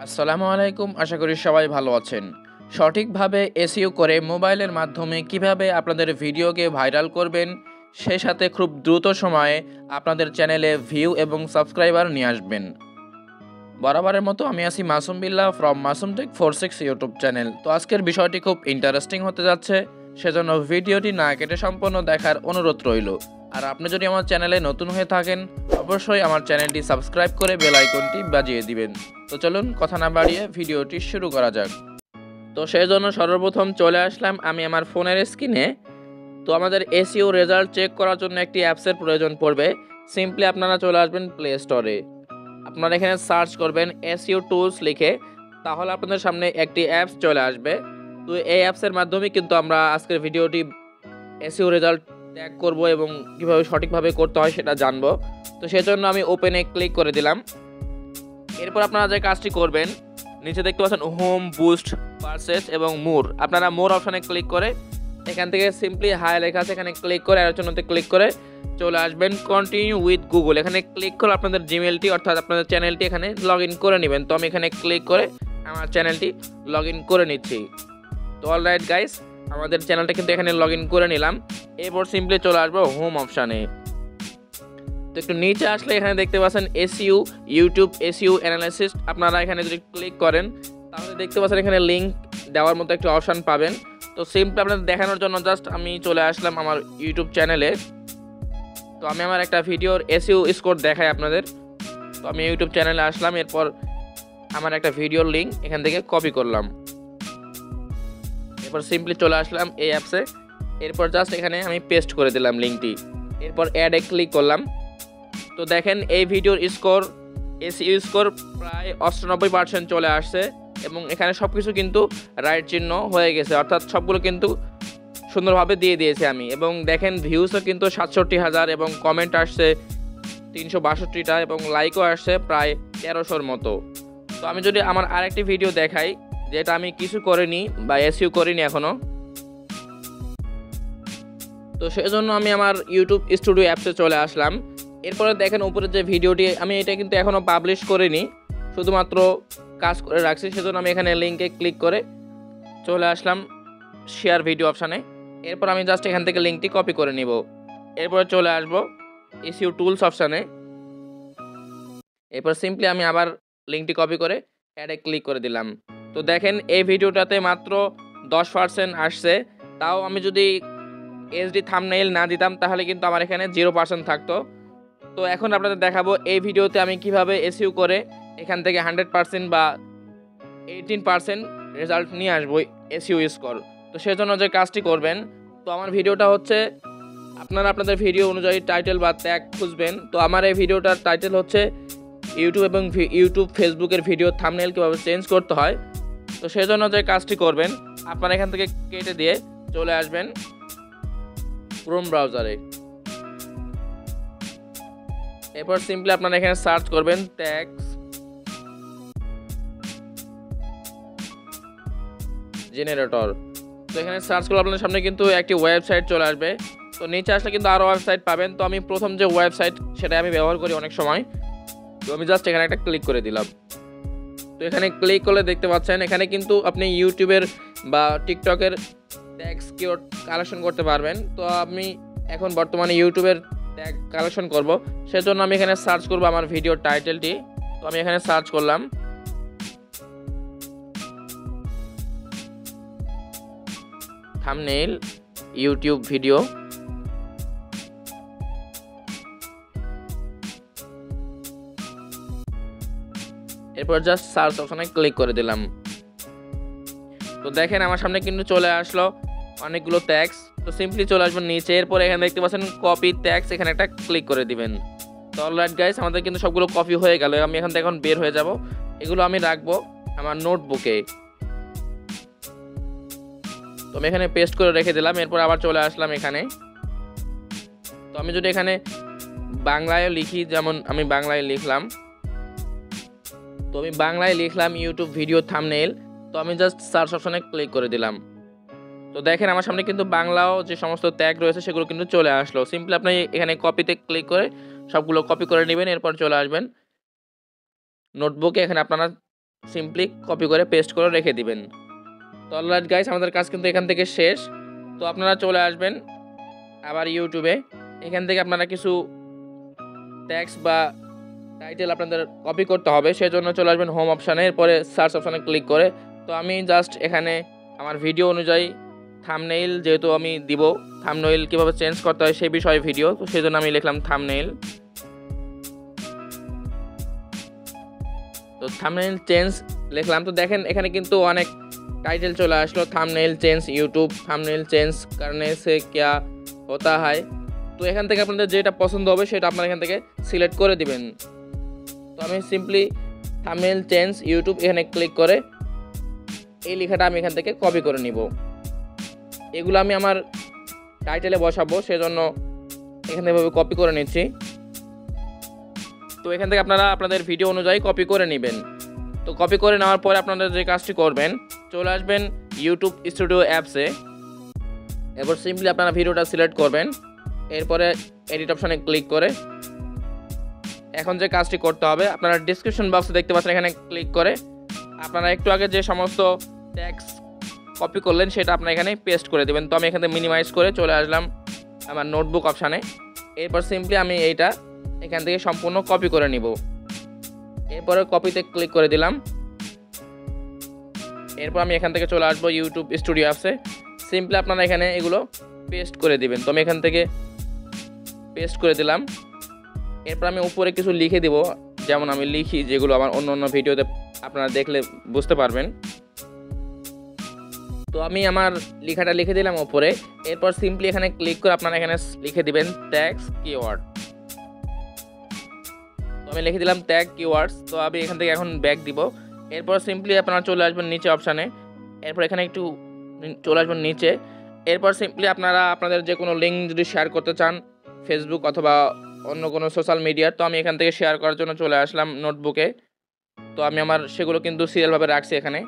আসসালামু আলাইকুম, আশা করি সবাই ভালো আছেন। সঠিকভাবে এসইও করে মোবাইলের মাধ্যমে কিভাবে আপনাদের ভিডিওকে ভাইরাল করবেন, সেই সাথে খুব দ্রুত সময়ে আপনাদের চ্যানেলে ভিউ এবং সাবস্ক্রাইবার নিয়ে আসবেন। বরাবরের মতো আমি আছি Masum Billah from Masum tech 46 YouTube channel. তো আজকের বিষয়টি খুব ইন্টারেস্টিং হতে যাচ্ছে, সেজন্য ভিডিওটি না কেটে সম্পূর্ণ দেখার অনুরোধ রইল। আর আপনি যদি আমার চ্যানেলে নতুন হয়ে থাকেন, অবশ্যই আমার চ্যানেলটি সাবস্ক্রাইব করে বেল আইকনটি বাজিয়ে দিবেন। তো চলুন কথা না বাড়িয়ে ভিডিওটি শুরু করা যাক। তো সেই জন্য সর্বপ্রথম চলে আসলাম আমি আমার ফোনের স্ক্রিনে। তো আমাদের এসইও রেজাল্ট চেক করার জন্য একটি অ্যাপসের প্রয়োজন পড়বে। সিম্পলি আপনারা চলে আসবেন প্লে স্টোরে। আপনারা এখানে সার্চ করবেন এসইও টুলস লিখে, তাহলে আপনাদের সামনে একটি অ্যাপস চলে আসবে। তো এই অ্যাপসের মাধ্যমে কিন্তু আমরা আজকের ভিডিওটি এসইও রেজাল্ট ট্যাগ করব এবং কীভাবে সঠিকভাবে করতে হয় সেটা জানবো। তো সেজন্য আমি ওপেনে ক্লিক করে দিলাম। এরপর আপনারা যে কাজটি করবেন, নিচে দেখতে পাচ্ছেন হোম, বুস্ট, পারচেজ এবং মোর। আপনারা মোর অপশানে ক্লিক করে এখান থেকে সিম্পলি হাই লেখা আছে, এখানে ক্লিক করে আলোচনাতে ক্লিক করে চলে আসবেন কন্টিনিউ উইথ গুগল। এখানে ক্লিক করে আপনাদের জিমেলটি অর্থাৎ আপনাদের চ্যানেলটি এখানে লগ ইন করে নেবেন। তো আমি এখানে ক্লিক করে আমার চ্যানেলটি লগ ইন করে নিচ্ছি। তো অলরাইট গাইস, আমাদের চ্যানেলটা কিন্তু এখানে লগ ইন করে নিলাম। এরপর সিম্পলি চলে আসবো হোম অপশানে। তো একটু নিচে আসলে এখানে দেখতে পাচ্ছেন এসইও ইউটিউব এসইও অ্যানালাইসিস। আপনারা এখানে যদি ক্লিক করেন তাহলে দেখতে পাচ্ছেন এখানে লিঙ্ক দেওয়ার মতো একটা অপশান পাবেন। তো সিম্পলি আপনাদের দেখানোর জন্য জাস্ট আমি চলে আসলাম আমার ইউটিউব চ্যানেলে। তো আমি আমার একটা ভিডিওর এসইও স্কোর দেখাই আপনাদের। তো আমি ইউটিউব চ্যানেলে আসলাম, এরপর আমার একটা ভিডিওর লিঙ্ক এখান থেকে কপি করলাম। এরপর সিম্পলি চলে আসলাম এই অ্যাপসে। এরপর জাস্ট এখানে আমি পেস্ট করে দিলাম লিঙ্কটি। এরপর অ্যাডে ক্লিক করলাম। তো দেখেন এই ভিডিওর স্কোর, এসইও স্কোর প্রায় 98% চলে আসছে এবং এখানে সব কিছু কিন্তু রাইট চিহ্ন হয়ে গেছে, অর্থাৎ সবগুলো কিন্তু সুন্দরভাবে দিয়ে দিয়েছি আমি। এবং দেখেন ভিউসও কিন্তু 67,000 এবং কমেন্ট আসছে 362টা এবং লাইকও আসছে প্রায় 1300-র মতো। তো আমি যদি আমার আরেকটি ভিডিও দেখাই, যেটা আমি কিছু করিনি বা এসইও করিনি এখনও, তো সেজন্য আমি আমার ইউটিউব স্টুডিও অ্যাপসে চলে আসলাম। এরপরে দেখেন উপরে যে ভিডিওটি, আমি এটা কিন্তু এখনও পাবলিশ করিনি, শুধুমাত্র কাজ করে রাখছি। সেজন্য আমি এখানে লিঙ্কে ক্লিক করে চলে আসলাম শেয়ার ভিডিও অপশানে। এরপর আমি জাস্ট এখান থেকে লিঙ্কটি কপি করে নিব। এরপরে চলে আসবো এসইও টুলস অপশানে। এরপর সিম্পলি আমি আবার লিঙ্কটি কপি করে অ্যাডে ক্লিক করে দিলাম। তো দেখেন এই ভিডিওটাতে মাত্র 10% আসছে। তাও আমি যদি এইচডি থাম্বনেইল না দিতাম তাহলে কিন্তু আমার এখানে 0% থাকতো। তো এখন আপনাদের দেখাবো এই ভিডিওতে আমি কিভাবে এসইও করে এখান থেকে 100% বা 18% রেজাল্ট নিয়ে আসবো এসইও স্কোর। তো সেজন্য যে কাজটি করবেন, তো আমার ভিডিওটা হচ্ছে আপনারা আপনাদের ভিডিও অনুযায়ী টাইটেল বা ট্যাগ খুঁজবেন। তো আমার এই ভিডিওটার টাইটেল হচ্ছে ইউটিউব এবং ইউটিউব ফেসবুকের ভিডিও থাম্বনেইল কীভাবে চেঞ্জ করতে হয়। তো সেজন্য যে কাজটি করবেন, আপনারা এখান থেকে কেটে দিয়ে চলে আসবেন ক্রোম ব্রাউজারে। এরপর সিম্পলি আপনারা এখানে সার্চ করবেন ট্যাগস জেনারেটর। তো এখানে সার্চ করলে আপনাদের সামনে কিন্তু একটি ওয়েবসাইট চলে আসবে। তো নিচে আসলে কিন্তু আরও ওয়েবসাইট পাবেন। তো আমি প্রথম যে ওয়েবসাইট সেটা আমি ব্যবহার করি অনেক সময়। তো আমি জাস্ট এখানে একটা ক্লিক করে দিলাম। তো এখানে ক্লিক করলে দেখতে পাচ্ছেন এখানে কিন্তু আপনি ইউটিউবের বা টিকটকের ট্যাগস কিওয়ার্ড কালেকশন করতে পারবেন। তো আমি এখন বর্তমানে ইউটিউবের ট্যাগ কালেকশন করব, সেজন্য আমি এখানে সার্চ করব আমার ভিডিওর টাইটেলটি। তো আমি এখানে সার্চ করলাম থাম্বনেইল ইউটিউব ভিডিও। এরপর জাস্ট সার্চ অপশনে ক্লিক করে দিলাম। তো দেখেন আমার সামনে কিন্তু চলে আসলো অনেকগুলো ট্যাগস। তো সিম্পলি চলে আসবেন নিচে। এরপর এখানে দেখতে পাচ্ছেন কপি ট্যাগস, এখানে একটা ক্লিক করে দিবেন। তো অলরাইট গাইস, আমাদের কিন্তু সবগুলো কপি হয়ে গেল। আমি এখান থেকে এখন বের হয়ে যাব। এগুলো আমি রাখবো আমার নোটবুকে। তো আমি এখানে পেস্ট করে রেখে দিলাম। এরপর আবার চলে আসলাম এখানে। তো আমি যদি এখানে বাংলায় লিখি, যেমন আমি বাংলায় লিখলাম, তো আমি বাংলায় লিখলাম ইউটিউব ভিডিও থাম্বনেইল। তো আমি জাস্ট সার্চ অপশনে ক্লিক করে দিলাম। তো দেখেন আমার সামনে কিন্তু বাংলাও যে সমস্ত ট্যাগ রয়েছে সেগুলো কিন্তু চলে আসলো। সিম্পলি আপনি এখানে কপিতে ক্লিক করে সবগুলো কপি করে নেবেন। এরপর চলে আসবেন নোটবুকে। এখানে আপনারা সিম্পলি কপি করে পেস্ট করে রেখে দিবেন। তো অলরাইট গাইস, আমাদের কাজ কিন্তু এখান থেকে শেষ। তো আপনারা চলে আসবেন আবার ইউটিউবে। এখান থেকে আপনারা কিছু ট্যাক্স বা টাইটেল আপনাদের কপি করতে হবে, সেজন্য চলে আসবেন হোম অপশানে, এরপরে সার্চ অপশানে ক্লিক করে। তো আমি জাস্ট এখানে আমার ভিডিও অনুযায়ী থাম্বনেইল, যেহেতু আমি দিব থাম্বনেইল কীভাবে চেঞ্জ করতে হয় সেই বিষয়ে ভিডিও, তো সেই জন্য আমি লিখলাম থাম্বনেইল। তো থাম্বনেইল চেঞ্জ লিখলাম। তো দেখেন এখানে কিন্তু অনেক টাইটেল চলে আসলো, thumbnail change YouTube, thumbnail change करने से क्या होता है। তো এখান থেকে আপনাদের যেটা পছন্দ হবে সেটা আপনারা এখান থেকে সিলেক্ট করে দিবেন। তো আমি সিম্পলি থাম্বনেইল চেঞ্জ ইউটিউব এখানে ক্লিক করে এই লেখাটা আমি এখান থেকে কপি করে নিব। এগুলো আমি আমার টাইটেলে বসাবো, সেজন্য এখান থেকে কপি করে নিচ্ছি। তো এখান থেকে আপনারা আপনাদের ভিডিও অনুযায়ী কপি করে নেবেন। তো কপি করে নেওয়ার পরে আপনারা যে কাজটি করবেন, চলে আসবেন ইউটিউব স্টুডিও অ্যাপসে, এরপর সিম্পলি আপনারা ভিডিওটা সিলেক্ট করবেন, এরপরে এডিট অপশানে ক্লিক করে এখন যে কাজটি করতে হবে, আপনারা ডিসক্রিপশন বক্সে দেখতে পাচ্ছেন, এখানে ক্লিক করে আপনারা একটু আগে যে সমস্ত ট্যাক্স কপি করলেন সেটা আপনারা এখানে পেস্ট করে দেবেন। তো আমি এখানে মিনিমাইজ করে চলে আসলাম আমার নোটবুক অপশানে, এরপর সিম্পলি আমি এইটা এখান থেকে সম্পূর্ণ কপি করে নিব। এরপরে কপিতে ক্লিক করে দিলাম। এরপর আমি এখান থেকে চলে আসবো ইউটিউব স্টুডিও অ্যাপসে, সিম্পলি আপনারা এখানে এগুলো পেস্ট করে দিবেন। তো আমি এখান থেকে পেস্ট করে দিলাম। এরপর আমি উপরে কিছু লিখে দিব, যেমন আমি লিখি যেগুলো আমার অন্য অন্য ভিডিওতে আপনারা দেখলে বুঝতে পারবেন। তো আমি আমার লেখাটা লিখে দিলাম উপরে। এরপর সিম্পলি এখানে ক্লিক করে আপনারা এখানে লিখে দিবেন ট্যাক্স কিওয়ার্ড। তো আমি লিখে দিলাম ট্যাগ কিওয়ার্ডস। তো আমি এখান থেকে এখন ব্যাক দিব। এরপর সিম্পলি আপনারা চলে আসবেন নিচে অপশানে, এরপর এখানে একটু চলে আসবেন নিচে। এরপর সিম্পলি আপনারা আপনাদের যে কোনো লিঙ্ক যদি শেয়ার করতে চান ফেসবুক অথবা অন্য কোনো সোশ্যাল মিডিয়ার, তো আমি এখান থেকে শেয়ার করার জন্য চলে আসলাম নোটবুকে। তো আমি আমার সেগুলো কিন্তু সিরিয়ালভাবে রাখছি এখানে।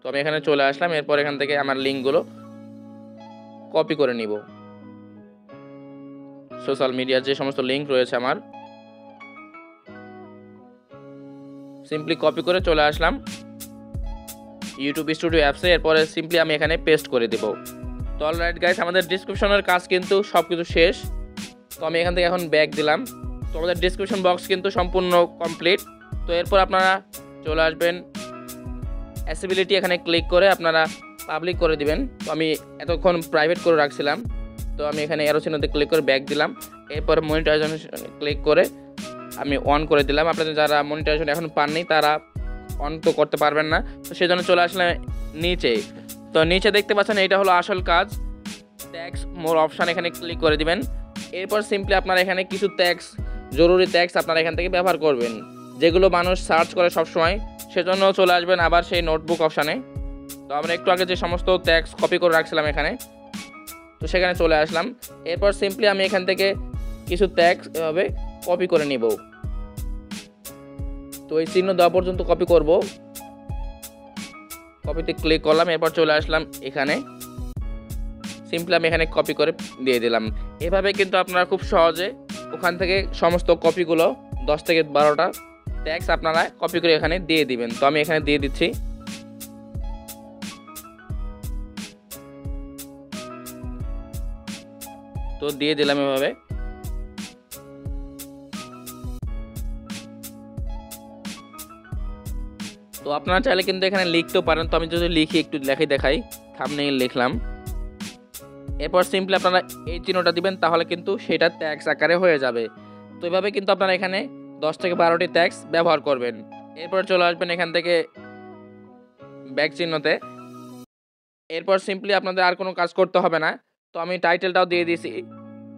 তো আমি এখানে চলে আসলাম, এরপর এখান থেকে আমার লিঙ্কগুলো কপি করে নিব। সোশ্যাল মিডিয়ার যে সমস্ত লিঙ্ক রয়েছে আমার, সিম্পলি কপি করে চলে আসলাম ইউটিউব স্টুডিও অ্যাপসে, এরপরে সিম্পলি আমি এখানে পেস্ট করে দেব। তো অলরাইট গাইস, আমাদের ডিসক্রিপশনের কাজ কিন্তু সব কিছু শেষ। তো আমি এখান থেকে এখন ব্যাক দিলাম। তো আমাদের ডিসক্রিপশন বক্স কিন্তু সম্পূর্ণ কমপ্লিট। তো এরপর আপনারা চলে আসবেন অ্যাসিবিলিটি, এখানে ক্লিক করে আপনারা পাবলিক করে দিবেন। তো আমি এতক্ষণ প্রাইভেট করে রাখছিলাম, তো আমি এখানে অ্যারো চিহ্নতে ক্লিক করে ব্যাক দিলাম। এরপর মনিটাইজেশন ক্লিক করে আমি অন করে দিলাম। আপনাদের যারা মনিটাইজেশন এখন পাননি তারা অন তো করতে পারবেন না, তো সেজন্য চলে আসলে নিচে। তো নিচে দেখতে পাচ্ছেন এইটা হলো আসল কাজ, ট্যাক্স মোর অপশান, এখানে ক্লিক করে দিবেন। এরপর সিম্পলি আপনারা এখানে কিছু ট্যাক্স, জরুরি ট্যাক্স আপনারা এখান থেকে ব্যবহার করবেন, যেগুলো মানুষ সার্চ করে সবসময়, সেজন্য চলে আসবেন আবার সেই নোটবুক অপশানে। তো আমরা একটু আগে যে সমস্ত ট্যাক্স কপি করে রাখছিলাম এখানে, তো সেখানে চলে আসলাম। এরপর সিম্পলি আমি এখান থেকে কিছু ট্যাক্স এভাবে কপি করে নিব। তো এই চিহ্ন দেওয়া পর্যন্ত কপি করব। কপিতে ক্লিক করলাম, এরপর চলে আসলাম এখানে, সিম্পলি আমি এখানে কপি করে দিয়ে দিলাম। এভাবে কিন্তু আপনারা খুব সহজে ওখান থেকে সমস্ত কপিগুলো 10 থেকে 12টা ট্যাক্স আপনারা কপি করে এখানে দিয়ে দিবেন। তো আমি এখানে দিয়ে দিচ্ছি। তো দিয়ে দিলাম এভাবে। তো আপনারা চাইলে কিন্তু এখানে লিখতেও পারেন। তো আমি যদি লিখি, একটু লেখাই দেখাই, থাম্বনেইল লিখলাম। এরপর সিম্পলি আপনারা এই চিহ্নটা দিবেন, তাহলে কিন্তু সেটা ট্যাক্স আকারে হয়ে যাবে। তো এইভাবে কিন্তু আপনারা এখানে 10 থেকে 12টি ট্যাক্স ব্যবহার করবেন। এরপর চলে আসবেন এখান থেকে ব্যাক চিহ্নতে। এরপর সিম্পলি আপনাদের আর কোনো কাজ করতে হবে না। তো আমি টাইটেলটাও দিয়ে দিয়েছি।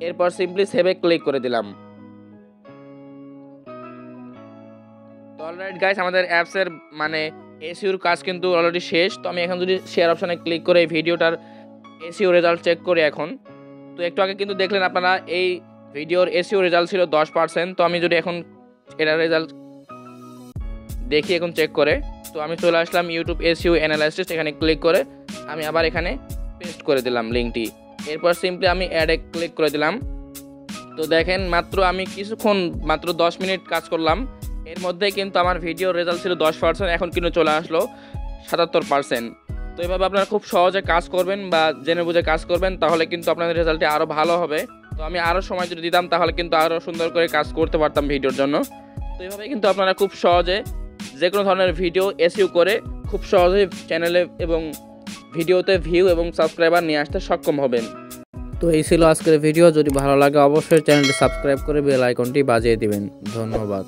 এরপর সিম্পলি সেভে ক্লিক করে দিলাম। তো অলরাইট গাইস, আমাদের অ্যাপসের মানে এসইওর কাজ কিন্তু অলরেডি শেষ। তো আমি এখন যদি শেয়ার অপশানে ক্লিক করে এই ভিডিওটার এসইও রেজাল্ট চেক করি এখন, তো একটু আগে কিন্তু দেখলেন আপনারা এই ভিডিওর এসইও রেজাল্ট ছিল 10%। তো আমি যদি এখন এটার রেজাল্ট দেখি এখন চেক করে, তো আমি চলে আসলাম ইউটিউব এসইও অ্যানালাইসিস, এখানে ক্লিক করে আমি আবার এখানে পেস্ট করে দিলাম লিঙ্কটি। এরপর সিম্পলি আমি অ্যাডে ক্লিক করে দিলাম। তো দেখেন মাত্র আমি কিছুক্ষণ মাত্র 10 মিনিট কাজ করলাম, এর মধ্যে কিন্তু আমার ভিডিও রেজাল্ট ছিল 10%, এখন কিন্তু চলে আসলো 77%। তো এইভাবে আপনারা খুব সহজে কাজ করবেন বা জেনে বুঝে কাজ করবেন, তাহলে কিন্তু আপনাদের রেজাল্টটি আরও ভালো হবে। তো আমি আরও সময় যদি দিতাম তাহলে কিন্তু আরও সুন্দর করে কাজ করতে পারতাম ভিডিওর জন্য। তো এইভাবে কিন্তু আপনারা খুব সহজে যে কোনো ধরনের ভিডিও এসইও করে খুব সহজেই চ্যানেলে এবং ভিডিওতে ভিউ এবং সাবস্ক্রাইবার নিয়ে আসতে সক্ষম হবেন। তো এই ছিল আজকের ভিডিও। যদি ভালো লাগে অবশ্যই চ্যানেলটি সাবস্ক্রাইব করে বেল আইকনটি বাজিয়ে দিবেন। ধন্যবাদ।